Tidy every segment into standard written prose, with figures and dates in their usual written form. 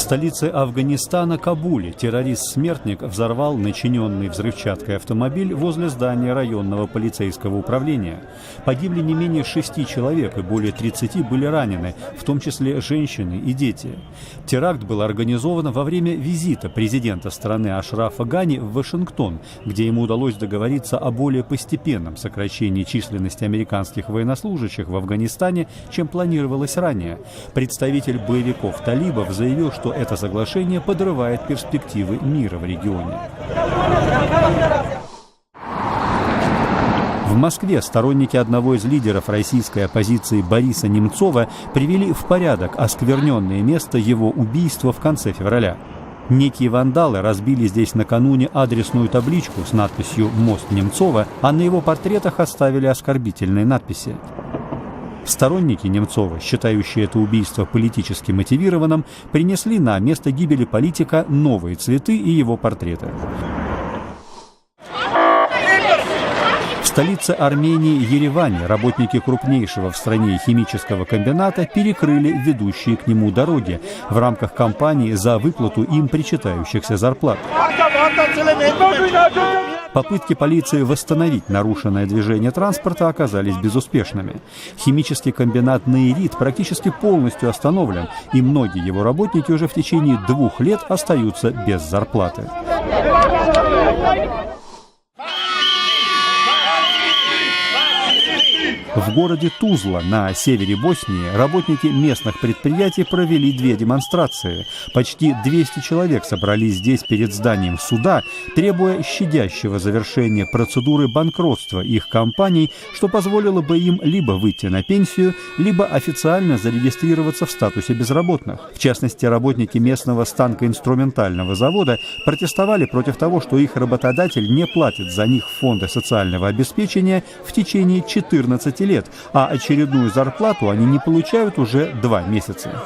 столице Афганистана, Кабуле, террорист-смертник взорвал начиненный взрывчаткой автомобиль возле здания районного полицейского управления. Погибли не менее 6 человек и более 30 были ранены, в том числе женщины и дети. Теракт был организован во время визита президента страны Ашрафа Гани в Вашингтон, где ему удалось договориться о более постепенном сокращении численности американских военнослужащих в Афганистане, чем планировалось ранее. Представитель боевиков талибов заявил, что это соглашение подрывает перспективы мира в регионе. В Москве сторонники одного из лидеров российской оппозиции Бориса Немцова привели в порядок оскверненное место его убийства в конце февраля. Некие вандалы разбили здесь накануне адресную табличку с надписью «Мост Немцова», а на его портретах оставили оскорбительные надписи. Сторонники Немцова, считающие это убийство политически мотивированным, принесли на место гибели политика новые цветы и его портреты. В столице Армении Ереване работники крупнейшего в стране химического комбината перекрыли ведущие к нему дороги в рамках кампании за выплату им причитающихся зарплат. Попытки полиции восстановить нарушенное движение транспорта оказались безуспешными. Химический комбинат «Наирит» практически полностью остановлен, и многие его работники уже в течение 2 лет остаются без зарплаты. В городе Тузла на севере Боснии работники местных предприятий провели 2 демонстрации. Почти 200 человек собрались здесь перед зданием суда, требуя щадящего завершения процедуры банкротства их компаний, что позволило бы им либо выйти на пенсию, либо официально зарегистрироваться в статусе безработных. В частности, работники местного станкоинструментального завода протестовали против того, что их работодатель не платит за них в фонды социального обеспечения в течение 14 лет, а очередную зарплату они не получают уже 2 месяца.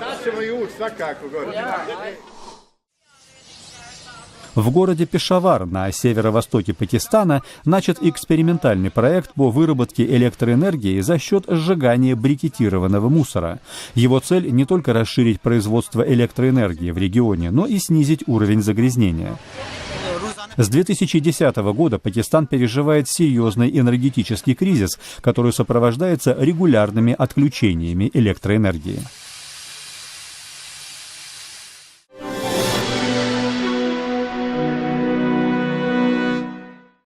В городе Пешавар на северо-востоке Пакистана начат экспериментальный проект по выработке электроэнергии за счет сжигания брикетированного мусора. Его цель не только расширить производство электроэнергии в регионе, но и снизить уровень загрязнения. С 2010 года Пакистан переживает серьезный энергетический кризис, который сопровождается регулярными отключениями электроэнергии.